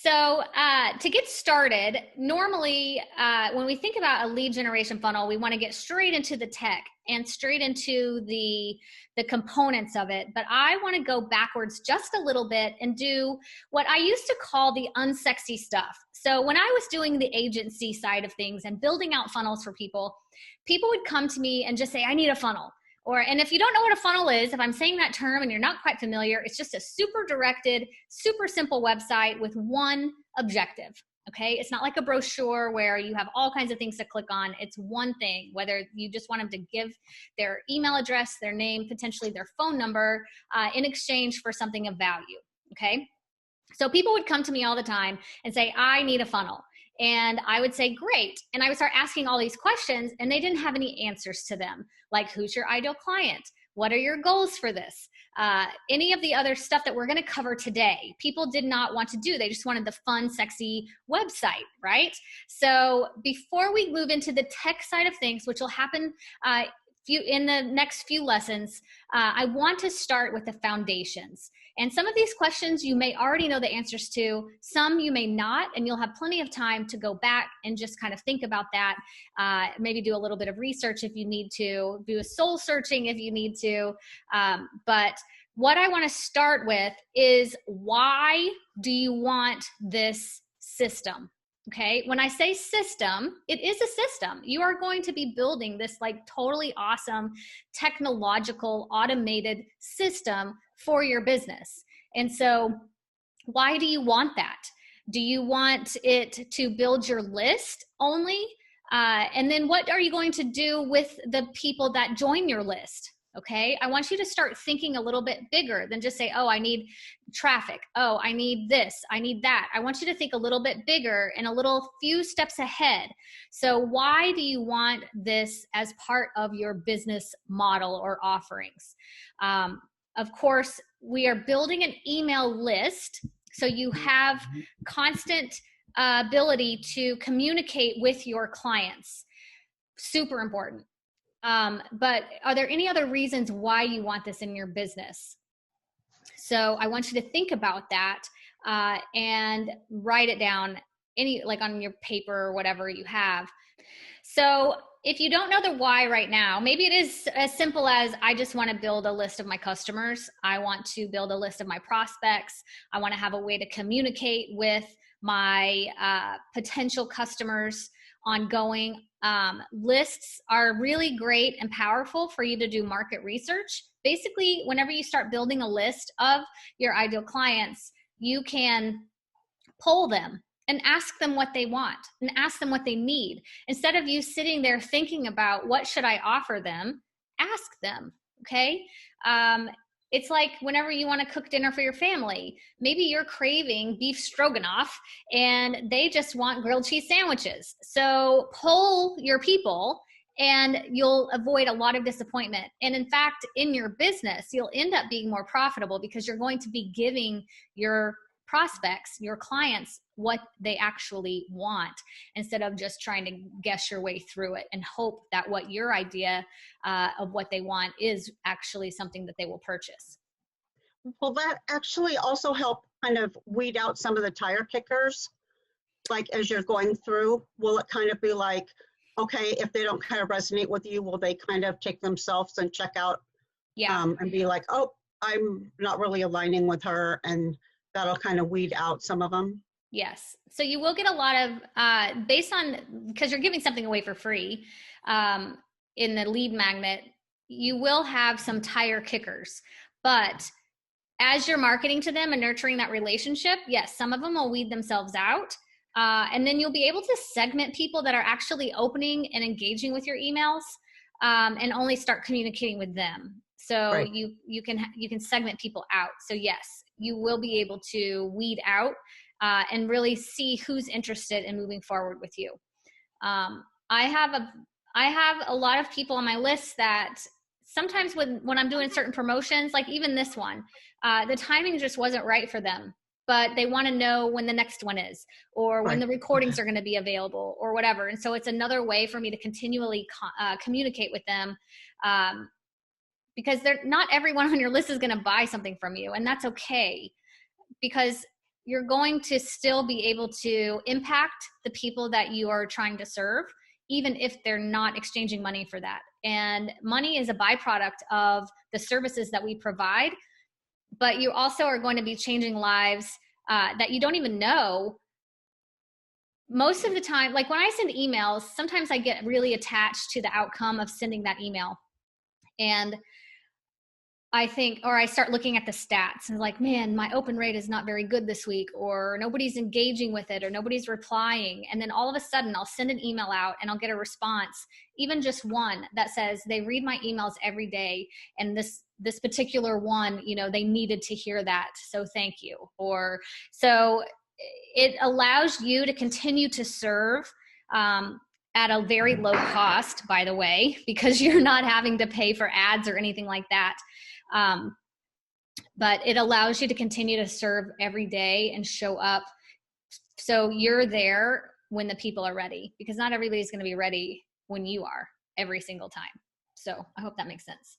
So to get started, normally when we think about a lead generation funnel, we want to get straight into the tech and straight into the components of it. But I want to go backwards just a little bit and do what I used to call the unsexy stuff. So when I was doing the agency side of things and building out funnels for people, people would come to me and just say, I need a funnel. And if you don't know what a funnel is, if I'm saying that term and you're not quite familiar, it's just a super directed, super simple website with one objective. Okay. It's not like a brochure where you have all kinds of things to click on. It's one thing, whether you just want them to give their email address, their name, potentially their phone number, in exchange for something of value. Okay. So people would come to me all the time and say, I need a funnel. And I would say, great. And I would start asking all these questions and they didn't have any answers to them. Like, who's your ideal client? What are your goals for this? Any of the other stuff that we're going to cover today, people did not want to do. They just wanted the fun, sexy website, right? So before we move into the tech side of things, which will happen in the next few lessons, I want to start with the foundations. And some of these questions you may already know the answers to, some you may not, and you'll have plenty of time to go back and just kind of think about that. Maybe do a little bit of research if you need to, do a soul searching if you need to. But what I want to start with is, why do you want this system? Okay. When I say system, it is a system. You are going to be building this like totally awesome technological automated system for your business. And so why do you want that? Do you want it to build your list only? And then what are you going to do with the people that join your list? Okay. I want you to start thinking a little bit bigger than just say, oh, I need traffic. Oh, I need this. I need that. I want you to think a little bit bigger and a little few steps ahead. So why do you want this as part of your business model or offerings? Of course, we are building an email list. So you have constant ability to communicate with your clients. Super important. But are there any other reasons why you want this in your business? So I want you to think about that and write it down like on your paper or whatever you have. So if you don't know the why right now, maybe it is as simple as, I just want to build a list of my customers. I want to build a list of my prospects. I want to have a way to communicate with my potential customers ongoing. Lists are really great and powerful for you to do market research. Basically, whenever you start building a list of your ideal clients, you can poll them and ask them what they want and ask them what they need. Instead of you sitting there thinking about what should I offer them, ask them, okay? It's like whenever you want to cook dinner for your family, maybe you're craving beef stroganoff and they just want grilled cheese sandwiches. So poll your people and you'll avoid a lot of disappointment. And in fact, in your business, you'll end up being more profitable because you're going to be giving your prospects, your clients, what they actually want, instead of just trying to guess your way through it and hope that what your idea of what they want is actually something that they will purchase. Will that actually also help kind of weed out some of the tire kickers? Like as you're going through, will it kind of be like, okay, if they don't kind of resonate with you, will they kind of take themselves and check out and be like, oh, I'm not really aligning with her, and that'll kind of weed out some of them? Yes. So you will get a lot of, based on, because you're giving something away for free in the lead magnet, you will have some tire kickers. But as you're marketing to them and nurturing that relationship, yes, some of them will weed themselves out. And then you'll be able to segment people that are actually opening and engaging with your emails and only start communicating with them. So right. you can segment people out. So yes, you will be able to weed out and really see who's interested in moving forward with you. I have a lot of people on my list that sometimes when I'm doing certain promotions, like even this one, the timing just wasn't right for them, but they want to know when the next one is, or when the recordings are going to be available, or whatever. And so it's another way for me to continually communicate with them, because not everyone on your list is going to buy something from you, and that's okay, because you're going to still be able to impact the people that you are trying to serve, even if they're not exchanging money for that. And money is a byproduct of the services that we provide, but you also are going to be changing lives that you don't even know. Most of the time, like when I send emails, sometimes I get really attached to the outcome of sending that email. And I think, or I start looking at the stats and like, man, my open rate is not very good this week, or nobody's engaging with it, or nobody's replying. And then all of a sudden I'll send an email out and I'll get a response, even just one that says they read my emails every day. And this particular one, you know, they needed to hear that. So thank you. Or so it allows you to continue to serve, at a very low cost, by the way, because you're not having to pay for ads or anything like that. But it allows you to continue to serve every day and show up. So you're there when the people are ready, because not everybody's going to be ready when you are every single time. So I hope that makes sense.